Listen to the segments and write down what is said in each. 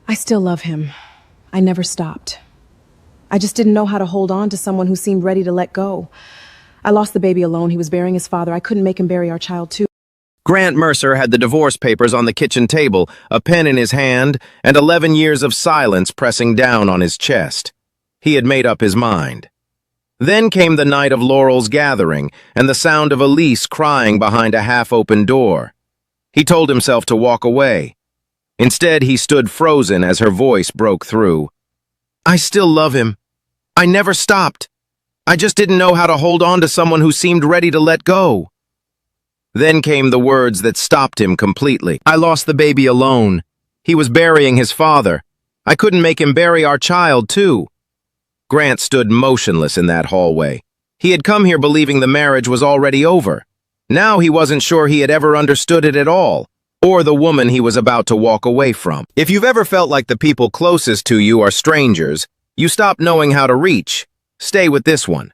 I still love him. I never stopped. I just didn't know how to hold on to someone who seemed ready to let go. I lost the baby alone. He was burying his father. I couldn't make him bury our child, too. Grant Mercer had the divorce papers on the kitchen table, a pen in his hand, and 11 years of silence pressing down on his chest. He had made up his mind. Then came the night of Laurel's gathering, and the sound of Elise crying behind a half-open door. He told himself to walk away. Instead, he stood frozen as her voice broke through. I still love him. I never stopped. I just didn't know how to hold on to someone who seemed ready to let go. Then came the words that stopped him completely. I lost the baby alone. He was burying his father. I couldn't make him bury our child, too. Grant stood motionless in that hallway. He had come here believing the marriage was already over. Now he wasn't sure he had ever understood it at all, or the woman he was about to walk away from. If you've ever felt like the people closest to you are strangers, you stop knowing how to reach. Stay with this one.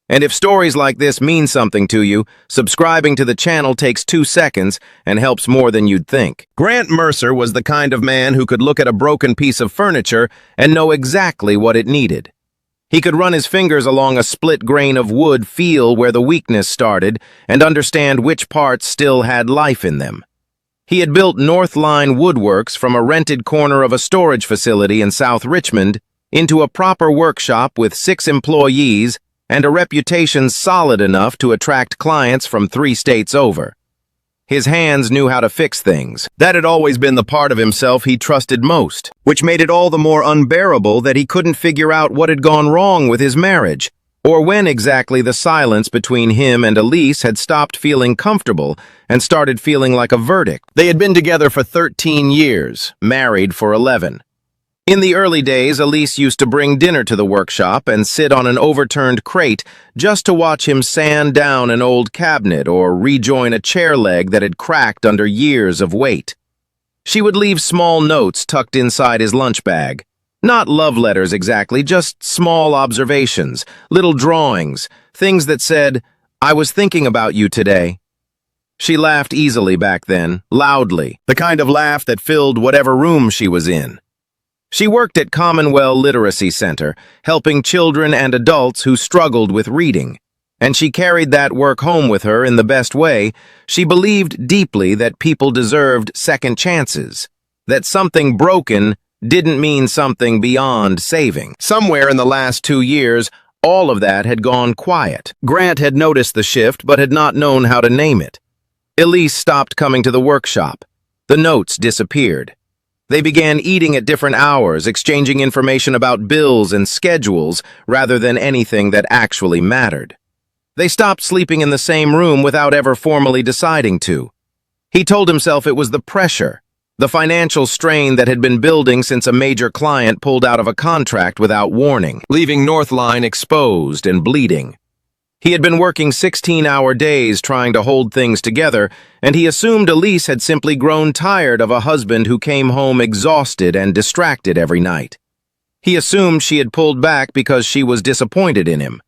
And if stories like this mean something to you, subscribing to the channel takes 2 seconds and helps more than you'd think. Grant Mercer was the kind of man who could look at a broken piece of furniture and know exactly what it needed. He could run his fingers along a split grain of wood, feel where the weakness started, and understand which parts still had life in them. He had built Northline Woodworks from a rented corner of a storage facility in South Richmond into a proper workshop with 6 employees and a reputation solid enough to attract clients from 3 states over. His hands knew how to fix things. That had always been the part of himself he trusted most, which made it all the more unbearable that he couldn't figure out what had gone wrong with his marriage, or when exactly the silence between him and Elise had stopped feeling comfortable and started feeling like a verdict. They had been together for 13 years, married for 11. In the early days, Elise used to bring dinner to the workshop and sit on an overturned crate just to watch him sand down an old cabinet or rejoin a chair leg that had cracked under years of weight. She would leave small notes tucked inside his lunch bag. Not love letters exactly, just small observations, little drawings, things that said, "I was thinking about you today." She laughed easily back then, loudly, the kind of laugh that filled whatever room she was in. She worked at Commonwealth Literacy Center, helping children and adults who struggled with reading. And she carried that work home with her in the best way. She believed deeply that people deserved second chances, that something broken didn't mean something beyond saving. Somewhere in the last 2 years, all of that had gone quiet. Grant had noticed the shift, but had not known how to name it. Elise stopped coming to the workshop. The notes disappeared. They began eating at different hours, exchanging information about bills and schedules rather than anything that actually mattered. They stopped sleeping in the same room without ever formally deciding to. He told himself it was the pressure, the financial strain that had been building since a major client pulled out of a contract without warning, leaving Northline exposed and bleeding. He had been working 16-hour days trying to hold things together, and he assumed Elise had simply grown tired of a husband who came home exhausted and distracted every night. He assumed she had pulled back because she was disappointed in him.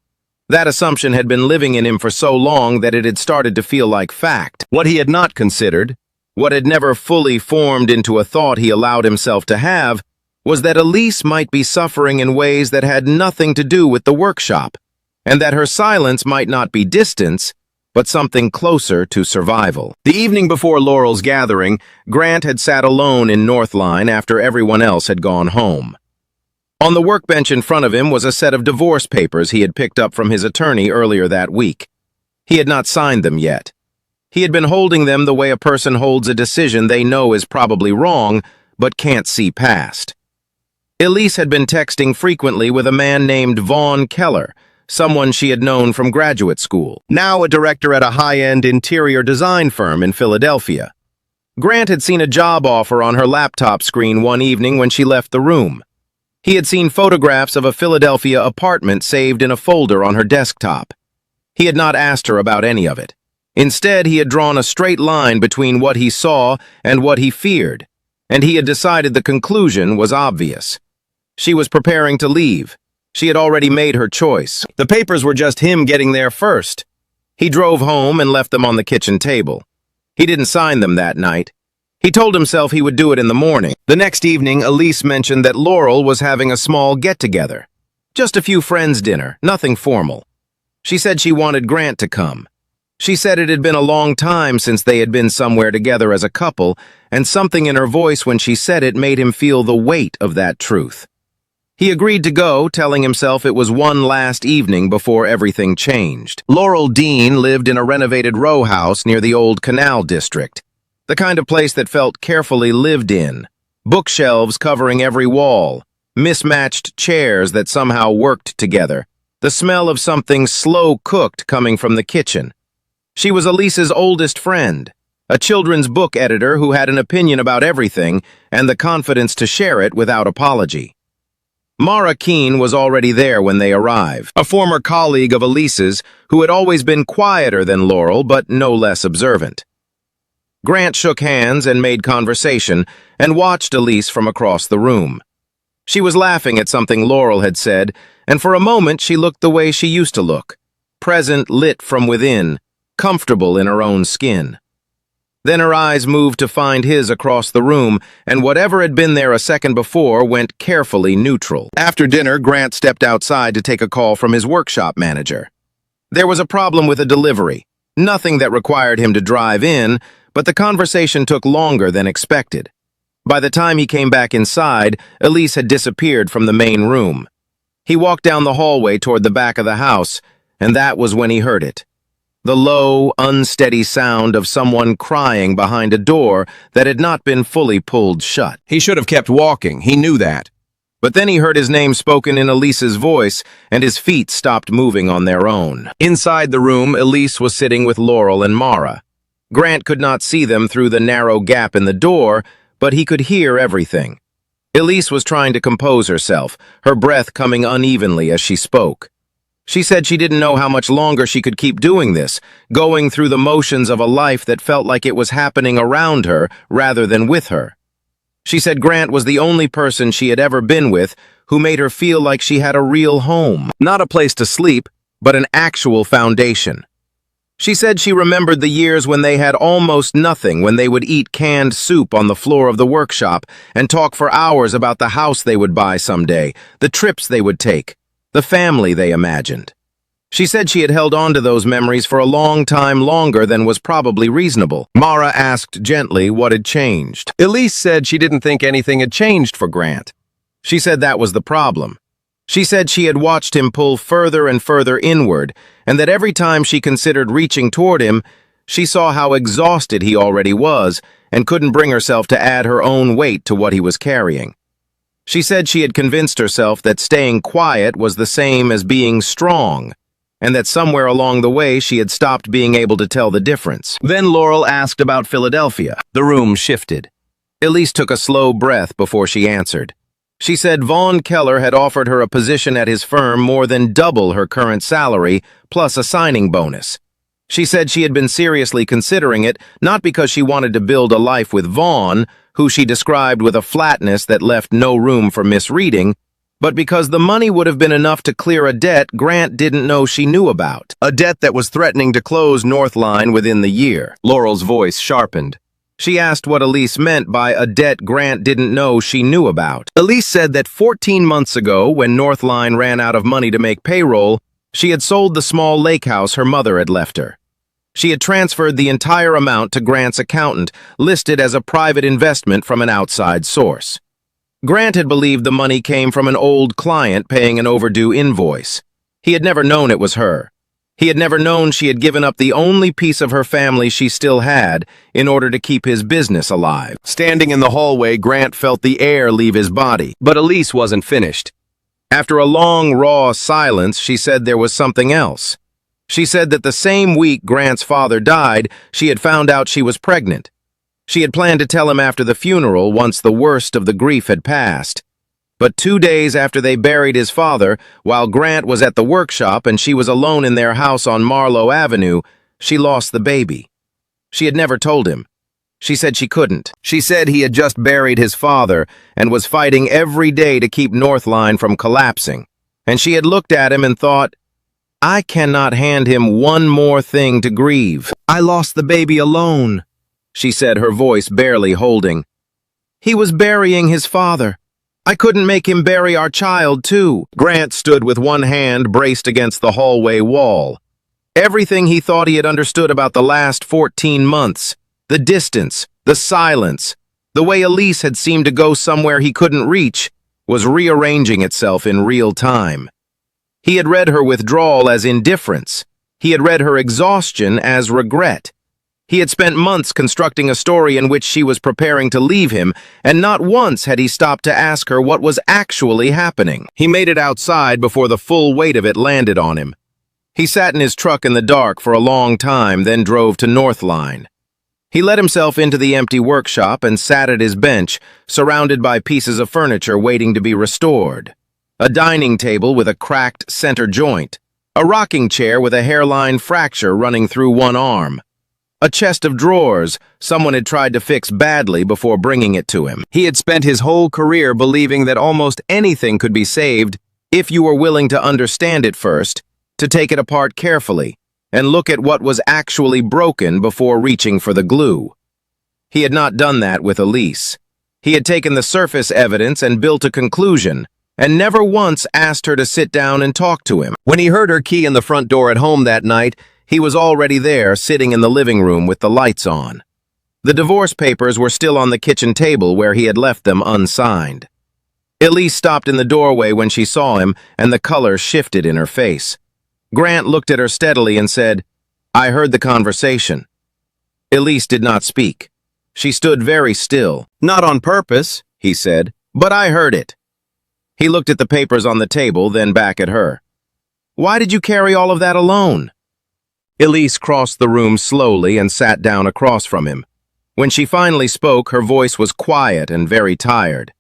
That assumption had been living in him for so long that it had started to feel like fact. What he had not considered, what had never fully formed into a thought he allowed himself to have, was that Elise might be suffering in ways that had nothing to do with the workshop, and that her silence might not be distance, but something closer to survival. The evening before Laurel's gathering, Grant had sat alone in Northline after everyone else had gone home. On the workbench in front of him was a set of divorce papers he had picked up from his attorney earlier that week. He had not signed them yet. He had been holding them the way a person holds a decision they know is probably wrong, but can't see past. Elise had been texting frequently with a man named Vaughn Keller, someone she had known from graduate school, now a director at a high-end interior design firm in Philadelphia. Grant had seen a job offer on her laptop screen one evening when she left the room. He had seen photographs of a Philadelphia apartment saved in a folder on her desktop. He had not asked her about any of it. Instead, he had drawn a straight line between what he saw and what he feared, and he had decided the conclusion was obvious. She was preparing to leave. She had already made her choice. The papers were just him getting there first. He drove home and left them on the kitchen table. He didn't sign them that night. He told himself he would do it in the morning. The next evening, Elise mentioned that Laurel was having a small get-together. Just a few friends' dinner, nothing formal. She said she wanted Grant to come. She said it had been a long time since they had been somewhere together as a couple, and something in her voice when she said it made him feel the weight of that truth. He agreed to go, telling himself it was one last evening before everything changed. Laurel Dean lived in a renovated row house near the old Canal District, the kind of place that felt carefully lived in. Bookshelves covering every wall, mismatched chairs that somehow worked together, the smell of something slow-cooked coming from the kitchen. She was Elise's oldest friend, a children's book editor who had an opinion about everything and the confidence to share it without apology. Mara Keene was already there when they arrived, a former colleague of Elise's who had always been quieter than Laurel but no less observant. Grant shook hands and made conversation and watched Elise from across the room. She was laughing at something Laurel had said, and for a moment she looked the way she used to look, present, lit from within, comfortable in her own skin. Then her eyes moved to find his across the room, and whatever had been there a second before went carefully neutral. After dinner, Grant stepped outside to take a call from his workshop manager. There was a problem with a delivery, nothing that required him to drive in, but the conversation took longer than expected. By the time he came back inside, Elise had disappeared from the main room. He walked down the hallway toward the back of the house, and that was when he heard it. The low, unsteady sound of someone crying behind a door that had not been fully pulled shut. He should have kept walking, he knew that. But then he heard his name spoken in Elise's voice, and his feet stopped moving on their own. Inside the room, Elise was sitting with Laurel and Mara. Grant could not see them through the narrow gap in the door, but he could hear everything. Elise was trying to compose herself, her breath coming unevenly as she spoke. She said she didn't know how much longer she could keep doing this, going through the motions of a life that felt like it was happening around her rather than with her. She said Grant was the only person she had ever been with who made her feel like she had a real home, not a place to sleep, but an actual foundation. She said she remembered the years when they had almost nothing, when they would eat canned soup on the floor of the workshop and talk for hours about the house they would buy someday, the trips they would take, the family they imagined. She said she had held on to those memories for a long time, longer than was probably reasonable. Mara asked gently what had changed. Elise said she didn't think anything had changed for Grant. She said that was the problem. She said she had watched him pull further and further inward, and that every time she considered reaching toward him, she saw how exhausted he already was and couldn't bring herself to add her own weight to what he was carrying. She said she had convinced herself that staying quiet was the same as being strong, and that somewhere along the way she had stopped being able to tell the difference. Then Laurel asked about Philadelphia. The room shifted. Elise took a slow breath before she answered. She said Vaughn Keller had offered her a position at his firm more than double her current salary, plus a signing bonus. She said she had been seriously considering it, not because she wanted to build a life with Vaughn, who she described with a flatness that left no room for misreading, but because the money would have been enough to clear a debt Grant didn't know she knew about, a debt that was threatening to close Northline within the year. Laurel's voice sharpened. She asked what Elise meant by a debt Grant didn't know she knew about. Elise said that 14 months ago, when Northline ran out of money to make payroll, she had sold the small lake house her mother had left her. She had transferred the entire amount to Grant's accountant, listed as a private investment from an outside source. Grant had believed the money came from an old client paying an overdue invoice. He had never known it was her. He had never known she had given up the only piece of her family she still had in order to keep his business alive. Standing in the hallway, Grant felt the air leave his body, but Elise wasn't finished. After a long, raw silence, she said there was something else. She said that the same week Grant's father died, she had found out she was pregnant. She had planned to tell him after the funeral once the worst of the grief had passed. But 2 days after they buried his father, while Grant was at the workshop and she was alone in their house on Marlowe Avenue, she lost the baby. She had never told him. She said she couldn't. She said he had just buried his father and was fighting every day to keep Northline from collapsing. And she had looked at him and thought, I cannot hand him one more thing to grieve. I lost the baby alone. she said, her voice barely holding. He was burying his father. I couldn't make him bury our child, too. Grant stood with one hand braced against the hallway wall. Everything he thought he had understood about the last 14 months, the distance, the silence, the way Elise had seemed to go somewhere he couldn't reach, was rearranging itself in real time. He had read her withdrawal as indifference. He had read her exhaustion as regret. He had spent months constructing a story in which she was preparing to leave him, and not once had he stopped to ask her what was actually happening. He made it outside before the full weight of it landed on him. He sat in his truck in the dark for a long time, then drove to Northline. He let himself into the empty workshop and sat at his bench, surrounded by pieces of furniture waiting to be restored. A dining table with a cracked center joint, a rocking chair with a hairline fracture running through one arm, a chest of drawers someone had tried to fix badly before bringing it to him. He had spent his whole career believing that almost anything could be saved if you were willing to understand it first, to take it apart carefully, and look at what was actually broken before reaching for the glue. He had not done that with Elise. He had taken the surface evidence and built a conclusion, and never once asked her to sit down and talk to him. When he heard her key in the front door at home that night, he was already there, sitting in the living room with the lights on. The divorce papers were still on the kitchen table where he had left them unsigned. Elise stopped in the doorway when she saw him, and the color shifted in her face. Grant looked at her steadily and said, "I heard the conversation." Elise did not speak. She stood very still. "Not on purpose," he said, "but I heard it." He looked at the papers on the table, then back at her. "Why did you carry all of that alone?" Elise crossed the room slowly and sat down across from him. When she finally spoke, her voice was quiet and very tired.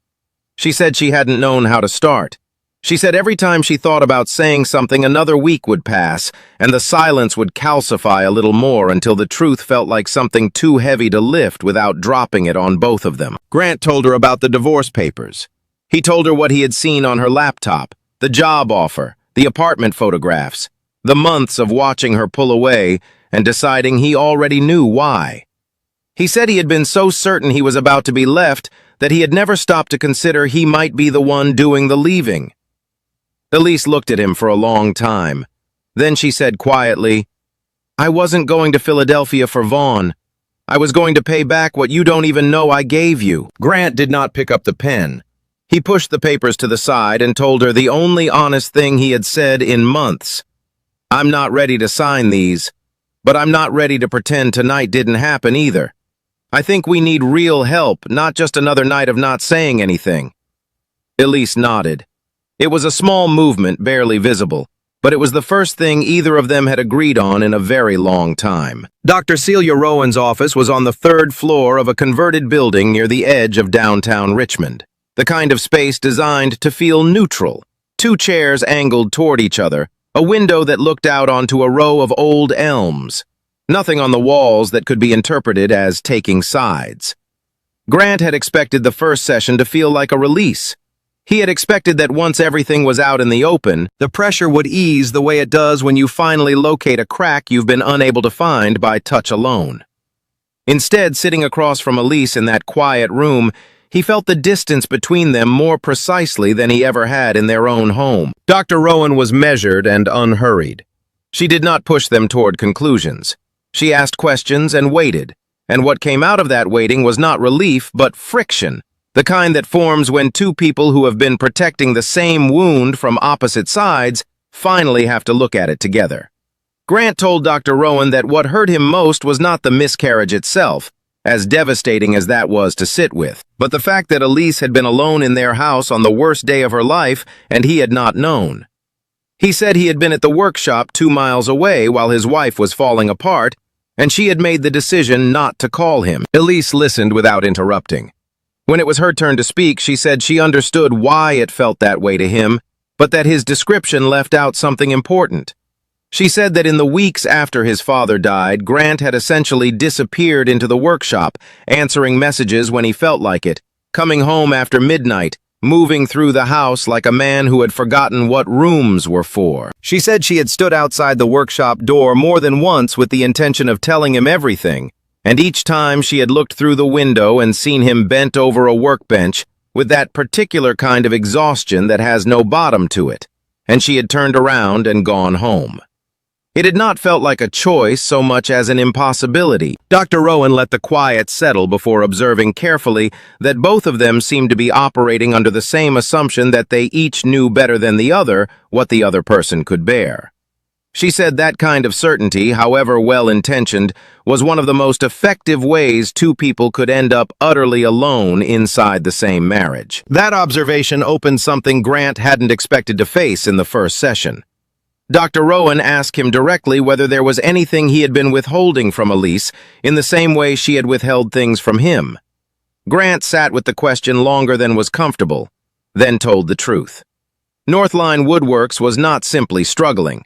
She said she hadn't known how to start. She said every time she thought about saying something, another week would pass, and the silence would calcify a little more until the truth felt like something too heavy to lift without dropping it on both of them. Grant told her about the divorce papers. He told her what he had seen on her laptop, the job offer, the apartment photographs, the months of watching her pull away and deciding he already knew why. He said he had been so certain he was about to be left that he had never stopped to consider he might be the one doing the leaving. Elise looked at him for a long time. Then she said quietly, "I wasn't going to Philadelphia for Vaughn. I was going to pay back what you don't even know I gave you." Grant did not pick up the pen. He pushed the papers to the side and told her the only honest thing he had said in months. "I'm not ready to sign these, but I'm not ready to pretend tonight didn't happen either. I think we need real help, not just another night of not saying anything." Elise nodded. It was a small movement, barely visible, but it was the first thing either of them had agreed on in a very long time. Dr. Celia Rowan's office was on the third floor of a converted building near the edge of downtown Richmond, the kind of space designed to feel neutral. 2 chairs angled toward each other, a window that looked out onto a row of old elms. Nothing on the walls that could be interpreted as taking sides. Grant had expected the first session to feel like a release. He had expected that once everything was out in the open, the pressure would ease the way it does when you finally locate a crack you've been unable to find by touch alone. Instead, sitting across from Elise in that quiet room, he felt the distance between them more precisely than he ever had in their own home. Dr. Rowan was measured and unhurried. She did not push them toward conclusions. She asked questions and waited, and what came out of that waiting was not relief but friction, the kind that forms when 2 people who have been protecting the same wound from opposite sides finally have to look at it together. Grant told Dr. Rowan that what hurt him most was not the miscarriage itself, as devastating as that was to sit with, but the fact that Elise had been alone in their house on the worst day of her life and he had not known. He said he had been at the workshop 2 miles away while his wife was falling apart, and she had made the decision not to call him. Elise listened without interrupting. When it was her turn to speak, she said she understood why it felt that way to him, but that his description left out something important. She said that in the weeks after his father died, Grant had essentially disappeared into the workshop, answering messages when he felt like it, coming home after midnight, moving through the house like a man who had forgotten what rooms were for. She said she had stood outside the workshop door more than once with the intention of telling him everything, and each time she had looked through the window and seen him bent over a workbench with that particular kind of exhaustion that has no bottom to it, and she had turned around and gone home. It had not felt like a choice so much as an impossibility. Dr. Rowan let the quiet settle before observing carefully that both of them seemed to be operating under the same assumption that they each knew better than the other what the other person could bear. She said that kind of certainty, however well-intentioned, was one of the most effective ways two people could end up utterly alone inside the same marriage. That observation opened something Grant hadn't expected to face in the first session. Dr. Rowan asked him directly whether there was anything he had been withholding from Elise in the same way she had withheld things from him. Grant sat with the question longer than was comfortable, then told the truth. Northline Woodworks was not simply struggling.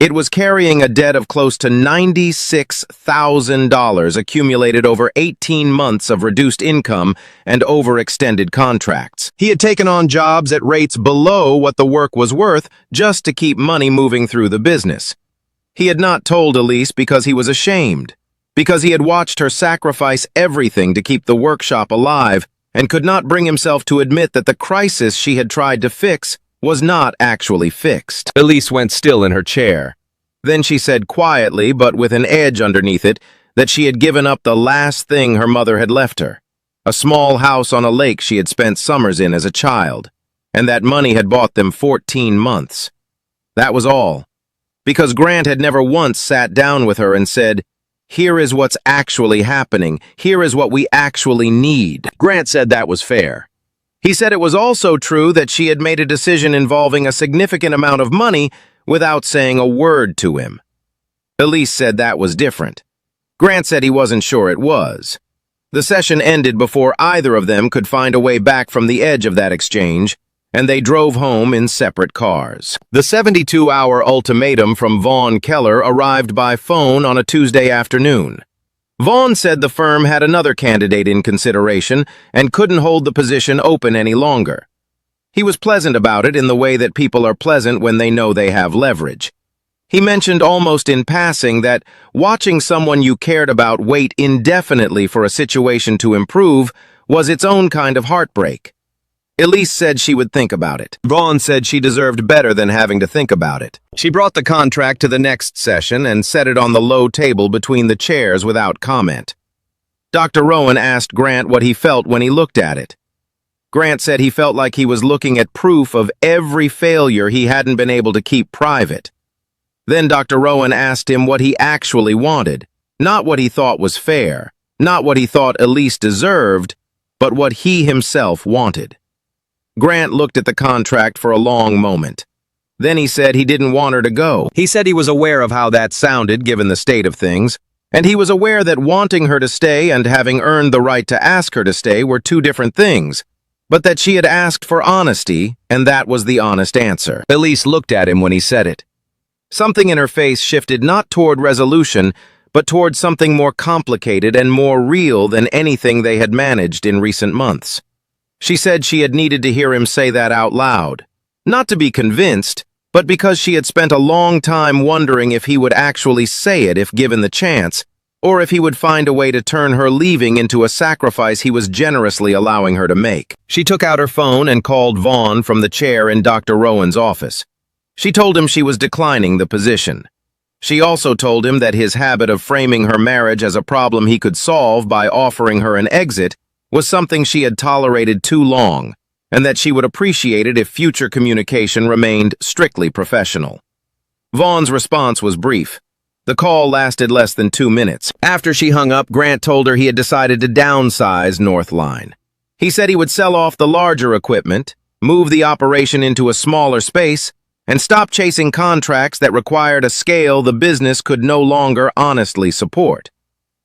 It was carrying a debt of close to $96,000 accumulated over 18 months of reduced income and overextended contracts. He had taken on jobs at rates below what the work was worth just to keep money moving through the business. He had not told Elise because he was ashamed, because he had watched her sacrifice everything to keep the workshop alive and could not bring himself to admit that the crisis she had tried to fix was not actually fixed. Elise went still in her chair. Then she said quietly, but with an edge underneath it, that she had given up the last thing her mother had left her, a small house on a lake she had spent summers in as a child, and that money had bought them 14 months. That was all. Because Grant had never once sat down with her and said, "Here is what's actually happening. Here is what we actually need." Grant said that was fair. He said it was also true that she had made a decision involving a significant amount of money without saying a word to him. Elise said that was different. Grant said he wasn't sure it was. The session ended before either of them could find a way back from the edge of that exchange, and they drove home in separate cars. The 72-hour ultimatum from Vaughn Keller arrived by phone on a Tuesday afternoon. Vaughn said the firm had another candidate in consideration and couldn't hold the position open any longer. He was pleasant about it in the way that people are pleasant when they know they have leverage. He mentioned almost in passing that watching someone you cared about wait indefinitely for a situation to improve was its own kind of heartbreak. Elise said she would think about it. Vaughn said she deserved better than having to think about it. She brought the contract to the next session and set it on the low table between the chairs without comment. Dr. Rowan asked Grant what he felt when he looked at it. Grant said he felt like he was looking at proof of every failure he hadn't been able to keep private. Then Dr. Rowan asked him what he actually wanted, not what he thought was fair, not what he thought Elise deserved, but what he himself wanted. Grant looked at the contract for a long moment. Then he said he didn't want her to go. He said he was aware of how that sounded given the state of things, and he was aware that wanting her to stay and having earned the right to ask her to stay were two different things, but that she had asked for honesty, and that was the honest answer. Elise looked at him when he said it. Something in her face shifted not toward resolution, but toward something more complicated and more real than anything they had managed in recent months. She said she had needed to hear him say that out loud, not to be convinced, but because she had spent a long time wondering if he would actually say it if given the chance, or if he would find a way to turn her leaving into a sacrifice he was generously allowing her to make. She took out her phone and called Vaughn from the chair in Dr. Rowan's office. She told him she was declining the position. She also told him that his habit of framing her marriage as a problem he could solve by offering her an exit was something she had tolerated too long, and that she would appreciate it if future communication remained strictly professional. Vaughn's response was brief. The call lasted less than 2 minutes. After she hung up, Grant told her he had decided to downsize Northline. He said he would sell off the larger equipment, move the operation into a smaller space, and stop chasing contracts that required a scale the business could no longer honestly support.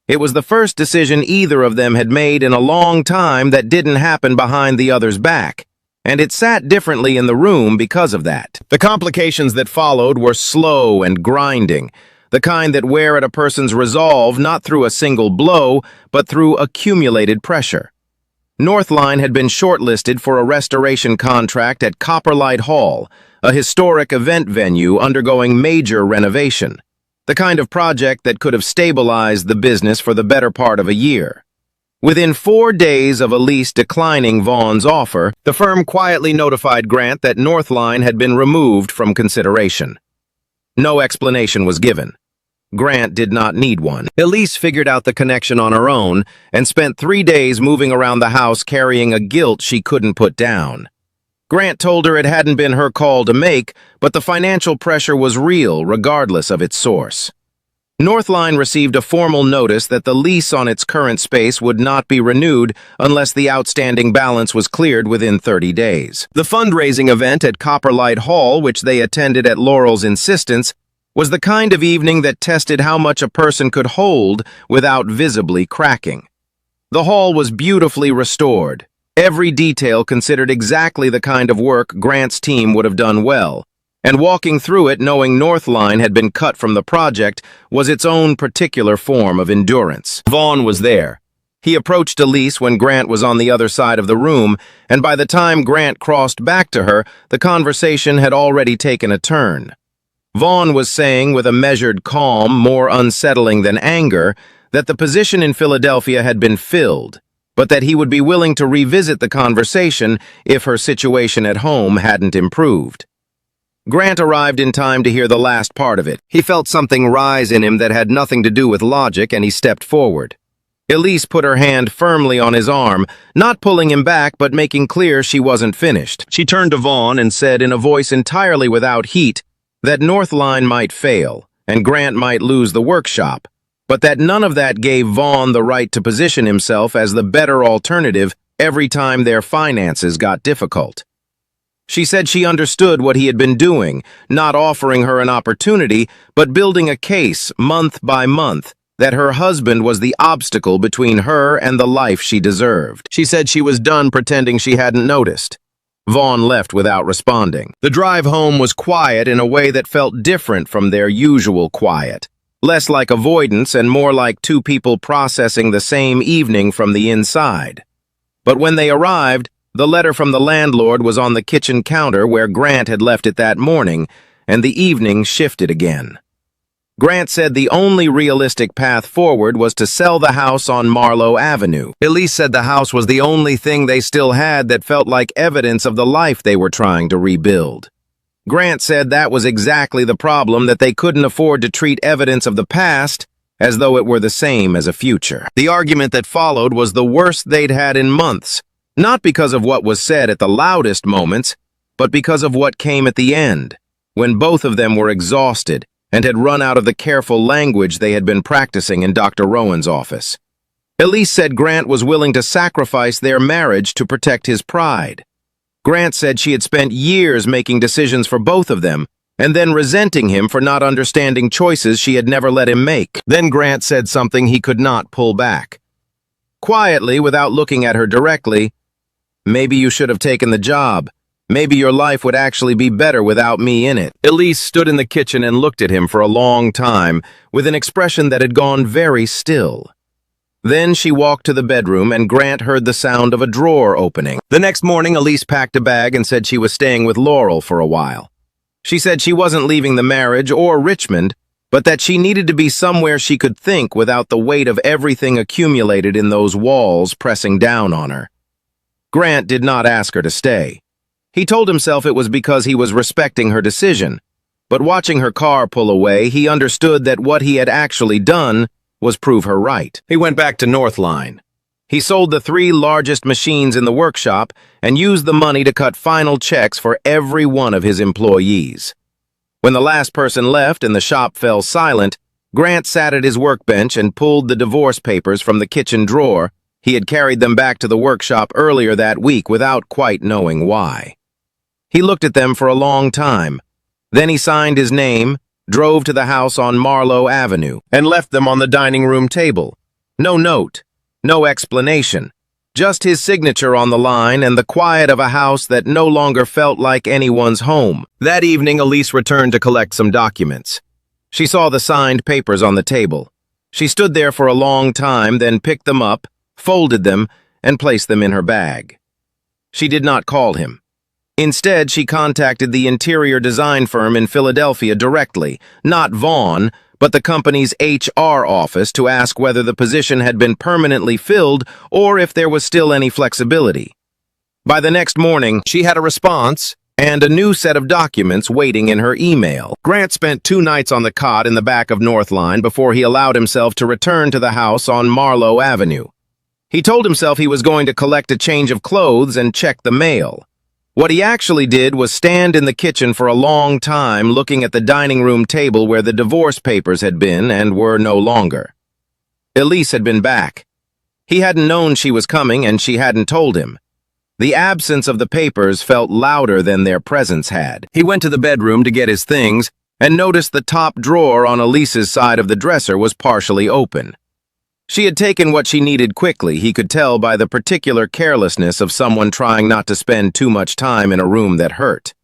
It was the first decision either of them had made in a long time that didn't happen behind the other's back, and it sat differently in the room because of that. The complications that followed were slow and grinding, the kind that wear at a person's resolve not through a single blow, but through accumulated pressure. Northline had been shortlisted for a restoration contract at Copperlight Hall, a historic event venue undergoing major renovation. the kind of project that could have stabilized the business for the better part of a year. Within 4 days of Elise declining Vaughn's offer, the firm quietly notified Grant that Northline had been removed from consideration. No explanation was given. Grant did not need one. Elise figured out the connection on her own and spent 3 days moving around the house carrying a guilt she couldn't put down. Grant told her it hadn't been her call to make, but the financial pressure was real regardless of its source. Northline received a formal notice that the lease on its current space would not be renewed unless the outstanding balance was cleared within 30 days. The fundraising event at Copperlight Hall, which they attended at Laurel's insistence, was the kind of evening that tested how much a person could hold without visibly cracking. The hall was beautifully restored, every detail considered exactly the kind of work Grant's team would have done well, and walking through it knowing Northline had been cut from the project was its own particular form of endurance. Vaughn was there. He approached Elise when Grant was on the other side of the room, and by the time Grant crossed back to her, the conversation had already taken a turn. Vaughn was saying with a measured calm, more unsettling than anger, that the position in Philadelphia had been filled, but that he would be willing to revisit the conversation if her situation at home hadn't improved. Grant arrived in time to hear the last part of it. He felt something rise in him that had nothing to do with logic, and he stepped forward. Elise put her hand firmly on his arm, not pulling him back but making clear she wasn't finished. She turned to Vaughn and said in a voice entirely without heat that Northline might fail and Grant might lose the workshop, but that none of that gave Vaughn the right to position himself as the better alternative every time their finances got difficult. She said she understood what he had been doing, not offering her an opportunity, but building a case month by month that her husband was the obstacle between her and the life she deserved. She said she was done pretending she hadn't noticed. Vaughn left without responding. The drive home was quiet in a way that felt different from their usual quiet, less like avoidance and more like two people processing the same evening from the inside. But when they arrived, the letter from the landlord was on the kitchen counter where Grant had left it that morning, and the evening shifted again. Grant said the only realistic path forward was to sell the house on Marlowe Avenue. Elise said the house was the only thing they still had that felt like evidence of the life they were trying to rebuild. Grant said that was exactly the problem, that they couldn't afford to treat evidence of the past as though it were the same as a future. The argument that followed was the worst they'd had in months, not because of what was said at the loudest moments, but because of what came at the end, when both of them were exhausted and had run out of the careful language they had been practicing in Dr. Rowan's office. Elise said Grant was willing to sacrifice their marriage to protect his pride. Grant said she had spent years making decisions for both of them, and then resenting him for not understanding choices she had never let him make. Then Grant said something he could not pull back. Quietly, without looking at her directly, "Maybe you should have taken the job. Maybe your life would actually be better without me in it." Elise stood in the kitchen and looked at him for a long time, with an expression that had gone very still. Then she walked to the bedroom, and Grant heard the sound of a drawer opening. The next morning, Elise packed a bag and said she was staying with Laurel for a while. She said she wasn't leaving the marriage or Richmond, but that she needed to be somewhere she could think without the weight of everything accumulated in those walls pressing down on her. Grant did not ask her to stay. He told himself it was because he was respecting her decision, but watching her car pull away, he understood that what he had actually done was prove her right. He went back to Northline. He sold the 3 largest machines in the workshop and used the money to cut final checks for every one of his employees. When the last person left and the shop fell silent, Grant sat at his workbench and pulled the divorce papers from the kitchen drawer. He had carried them back to the workshop earlier that week without quite knowing why. He looked at them for a long time. Then he signed his name, drove to the house on Marlowe Avenue, and left them on the dining room table. No note, no explanation, just his signature on the line and the quiet of a house that no longer felt like anyone's home. That evening, Elise returned to collect some documents. She saw the signed papers on the table. She stood there for a long time, then picked them up, folded them, and placed them in her bag. She did not call him. Instead, she contacted the interior design firm in Philadelphia directly, not Vaughn, but the company's HR office to ask whether the position had been permanently filled or if there was still any flexibility. By the next morning, she had a response and a new set of documents waiting in her email. Grant spent 2 nights on the cot in the back of Northline before he allowed himself to return to the house on Marlowe Avenue. He told himself he was going to collect a change of clothes and check the mail. What he actually did was stand in the kitchen for a long time looking at the dining room table where the divorce papers had been and were no longer. Elise had been back. He hadn't known she was coming and she hadn't told him. The absence of the papers felt louder than their presence had. He went to the bedroom to get his things and noticed the top drawer on Elise's side of the dresser was partially open. She had taken what she needed quickly, he could tell by the particular carelessness of someone trying not to spend too much time in a room that hurt.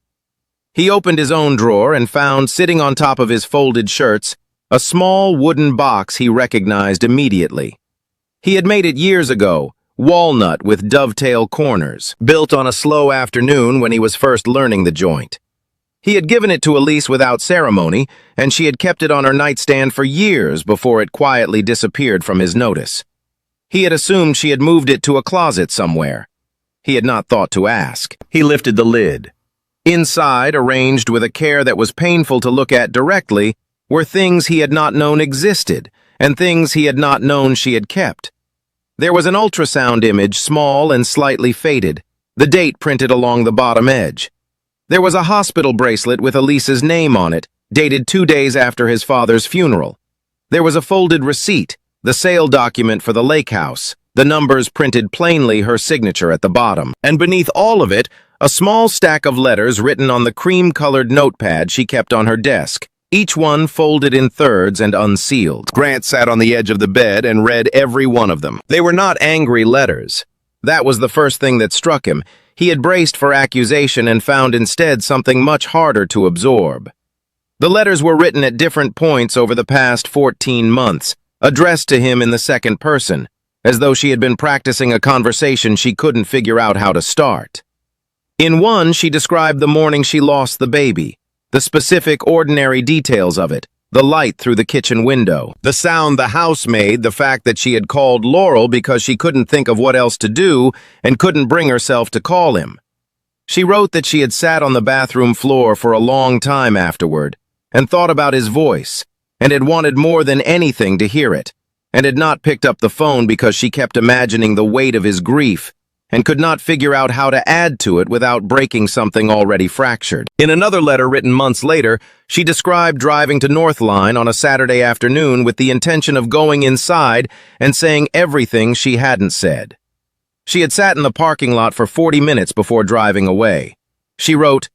He opened his own drawer and found, sitting on top of his folded shirts, a small wooden box he recognized immediately. He had made it years ago, walnut with dovetail corners, built on a slow afternoon when he was first learning the joint. He had given it to Elise without ceremony, and she had kept it on her nightstand for years before it quietly disappeared from his notice. He had assumed she had moved it to a closet somewhere. He had not thought to ask. He lifted the lid. Inside, arranged with a care that was painful to look at directly, were things he had not known existed, and things he had not known she had kept. There was an ultrasound image, small and slightly faded, the date printed along the bottom edge. There was a hospital bracelet with Elise's name on it, dated 2 days after his father's funeral. There was a folded receipt, the sale document for the lake house, the numbers printed plainly, her signature at the bottom, and beneath all of it, a small stack of letters written on the cream-colored notepad she kept on her desk, each one folded in thirds and unsealed. Grant sat on the edge of the bed and read every one of them. They were not angry letters. That was the first thing that struck him. He had braced for accusation and found instead something much harder to absorb. The letters were written at different points over the past 14 months, addressed to him in the second person, as though she had been practicing a conversation she couldn't figure out how to start. In one, she described the morning she lost the baby, the specific ordinary details of it, the light through the kitchen window, the sound the house made, the fact that she had called Laurel because she couldn't think of what else to do and couldn't bring herself to call him. She wrote that she had sat on the bathroom floor for a long time afterward and thought about his voice and had wanted more than anything to hear it, and had not picked up the phone because she kept imagining the weight of his grief and could not figure out how to add to it without breaking something already fractured. In another letter written months later, she described driving to Northline on a Saturday afternoon with the intention of going inside and saying everything she hadn't said. She had sat in the parking lot for 40 minutes before driving away. She wrote,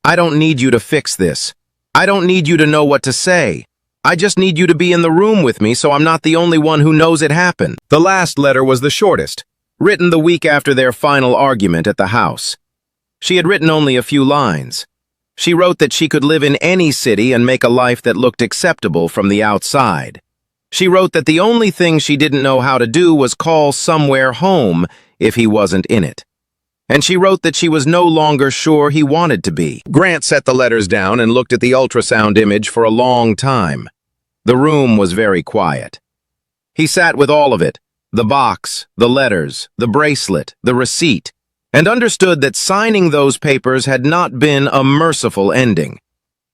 "I don't need you to fix this. I don't need you to know what to say. I just need you to be in the room with me so I'm not the only one who knows it happened." The last letter was the shortest, written the week after their final argument at the house. She had written only a few lines. She wrote that she could live in any city and make a life that looked acceptable from the outside. She wrote that the only thing she didn't know how to do was call somewhere home if he wasn't in it. And she wrote that she was no longer sure he wanted to be. Grant set the letters down and looked at the ultrasound image for a long time. The room was very quiet. He sat with all of it, the box, the letters, the bracelet, the receipt, and understood that signing those papers had not been a merciful ending.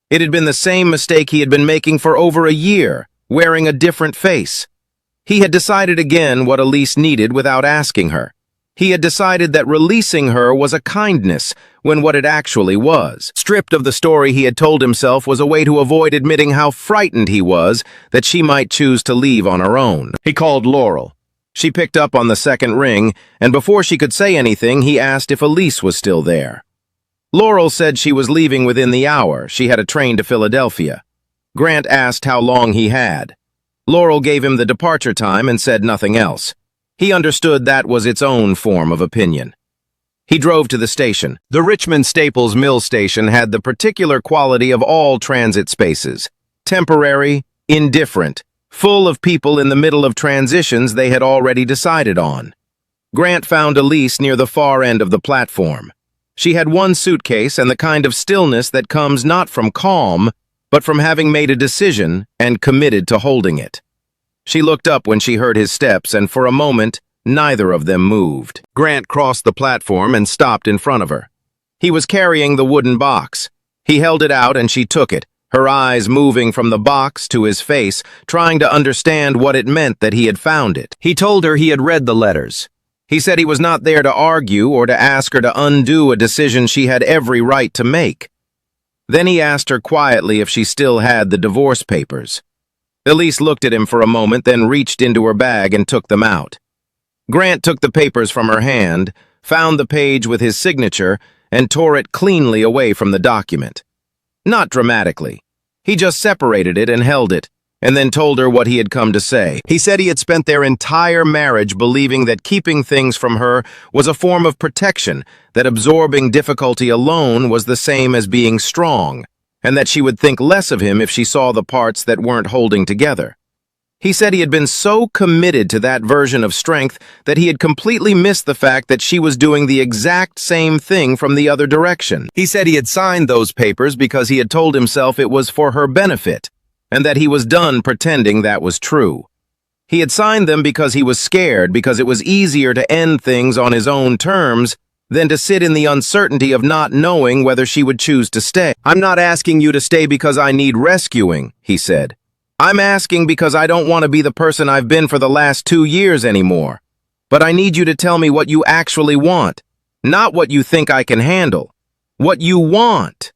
It had been the same mistake he had been making for over a year, wearing a different face. He had decided again what Elise needed without asking her. He had decided that releasing her was a kindness, when what it actually was. Stripped of the story he had told himself was a way to avoid admitting how frightened he was that she might choose to leave on her own. He called Laurel. She picked up on the second ring, and before she could say anything, he asked if Elise was still there. Laurel said she was leaving within the hour. She had a train to Philadelphia. Grant asked how long he had. Laurel gave him the departure time and said nothing else. He understood that was its own form of opinion. He drove to the station. The Richmond Staples Mill station had the particular quality of all transit spaces: temporary, indifferent, full of people in the middle of transitions they had already decided on. Grant found Elise near the far end of the platform. She had one suitcase and the kind of stillness that comes not from calm, but from having made a decision and committed to holding it. She looked up when she heard his steps, and for a moment, neither of them moved. Grant crossed the platform and stopped in front of her. He was carrying the wooden box. He held it out and she took it, her eyes moving from the box to his face, trying to understand what it meant that he had found it. He told her he had read the letters. He said he was not there to argue or to ask her to undo a decision she had every right to make. Then he asked her quietly if she still had the divorce papers. Elise looked at him for a moment, then reached into her bag and took them out. Grant took the papers from her hand, found the page with his signature, and tore it cleanly away from the document. Not dramatically. He just separated it and held it, and then told her what he had come to say. He said he had spent their entire marriage believing that keeping things from her was a form of protection, that absorbing difficulty alone was the same as being strong, and that she would think less of him if she saw the parts that weren't holding together. He said he had been so committed to that version of strength that he had completely missed the fact that she was doing the exact same thing from the other direction. He said he had signed those papers because he had told himself it was for her benefit, and that he was done pretending that was true. He had signed them because he was scared, because it was easier to end things on his own terms than to sit in the uncertainty of not knowing whether she would choose to stay. "I'm not asking you to stay because I need rescuing," he said. "I'm asking because I don't want to be the person I've been for the last 2 years anymore. But I need you to tell me what you actually want, not what you think I can handle. What you want."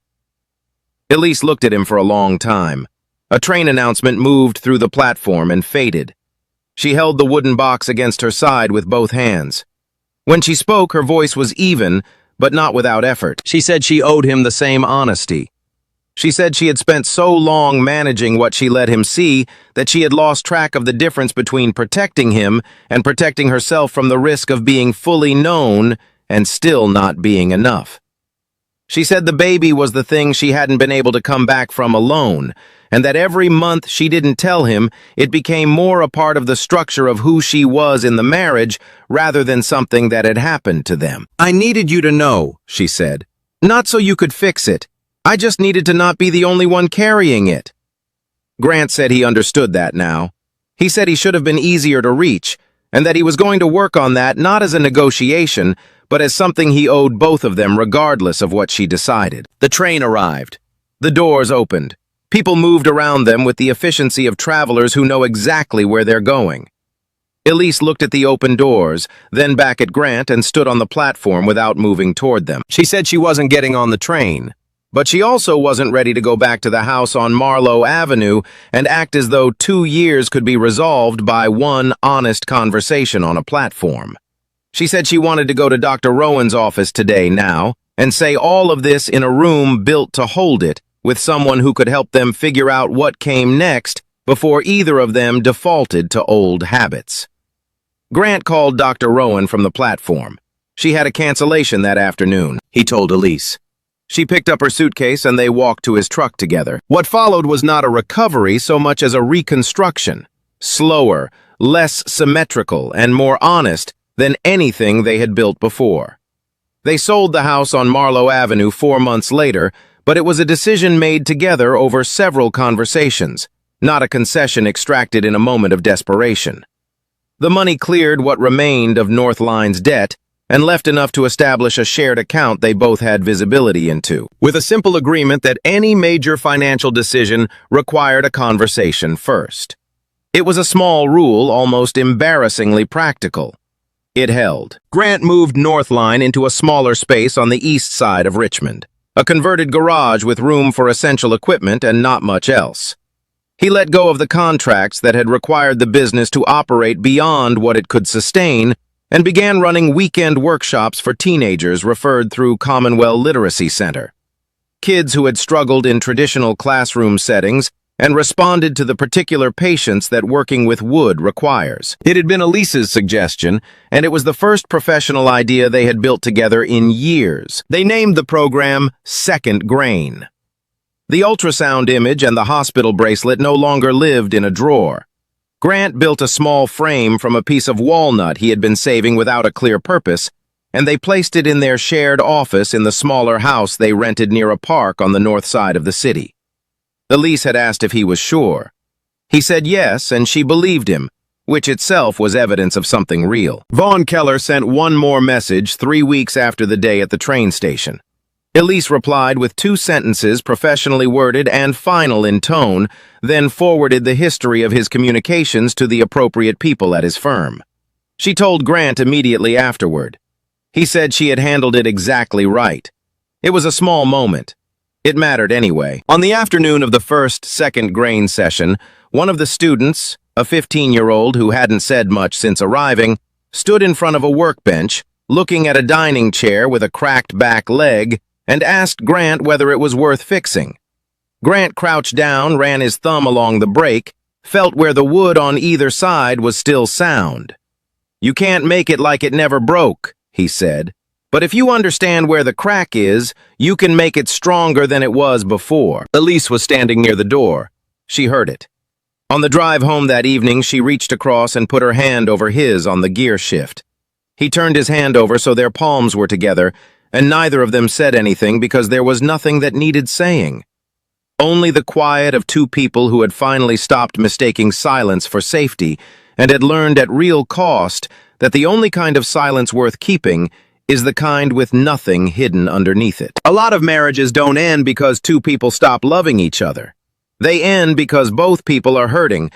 Elise looked at him for a long time. A train announcement moved through the platform and faded. She held the wooden box against her side with both hands. When she spoke, her voice was even, but not without effort. She said she owed him the same honesty. She said she had spent so long managing what she let him see that she had lost track of the difference between protecting him and protecting herself from the risk of being fully known and still not being enough. She said the baby was the thing she hadn't been able to come back from alone, and that every month she didn't tell him, it became more a part of the structure of who she was in the marriage rather than something that had happened to them. "I needed you to know," she said. "Not so you could fix it. I just needed to not be the only one carrying it." Grant said he understood that now. He said he should have been easier to reach, and that he was going to work on that not as a negotiation, but as something he owed both of them regardless of what she decided. The train arrived. The doors opened. People moved around them with the efficiency of travelers who know exactly where they're going. Elise looked at the open doors, then back at Grant, and stood on the platform without moving toward them. She said she wasn't getting on the train, but she also wasn't ready to go back to the house on Marlowe Avenue and act as though 2 years could be resolved by one honest conversation on a platform. She said she wanted to go to Dr. Rowan's office today now and say all of this in a room built to hold it, with someone who could help them figure out what came next before either of them defaulted to old habits. Grant called Dr. Rowan from the platform. She had a cancellation that afternoon, he told Elise. She picked up her suitcase and they walked to his truck together. What followed was not a recovery so much as a reconstruction, slower, less symmetrical, and more honest than anything they had built before. They sold the house on Marlowe Avenue 4 months later, but it was a decision made together over several conversations, not a concession extracted in a moment of desperation. The money cleared what remained of Northline's debt and left enough to establish a shared account they both had visibility into, with a simple agreement that any major financial decision required a conversation first. It was a small rule, almost embarrassingly practical. It held. Grant moved Northline into a smaller space on the east side of Richmond, a converted garage with room for essential equipment and not much else. He let go of the contracts that had required the business to operate beyond what it could sustain and began running weekend workshops for teenagers referred through Commonwealth Literacy Center. Kids who had struggled in traditional classroom settings and responded to the particular patience that working with wood requires. It had been Elise's suggestion, and it was the first professional idea they had built together in years. They named the program Second Grain. The ultrasound image and the hospital bracelet no longer lived in a drawer. Grant built a small frame from a piece of walnut he had been saving without a clear purpose, and they placed it in their shared office in the smaller house they rented near a park on the north side of the city. Elise had asked if he was sure. He said yes, and she believed him, which itself was evidence of something real. Vaughn Keller sent one more message 3 weeks after the day at the train station. Elise replied with 2 sentences professionally worded and final in tone, then forwarded the history of his communications to the appropriate people at his firm. She told Grant immediately afterward. He said she had handled it exactly right. It was a small moment. It mattered anyway. On the afternoon of the second grain session, one of the students, a 15-year-old who hadn't said much since arriving, stood in front of a workbench, looking at a dining chair with a cracked back leg, and asked Grant whether it was worth fixing. Grant crouched down, ran his thumb along the break, felt where the wood on either side was still sound. "You can't make it like it never broke," he said. "But if you understand where the crack is, you can make it stronger than it was before." Elise was standing near the door. She heard it. On the drive home that evening, she reached across and put her hand over his on the gear shift. He turned his hand over so their palms were together, and neither of them said anything because there was nothing that needed saying. Only the quiet of 2 people who had finally stopped mistaking silence for safety and had learned at real cost that the only kind of silence worth keeping is the kind with nothing hidden underneath it. A lot of marriages don't end because 2 people stop loving each other. They end because both people are hurting,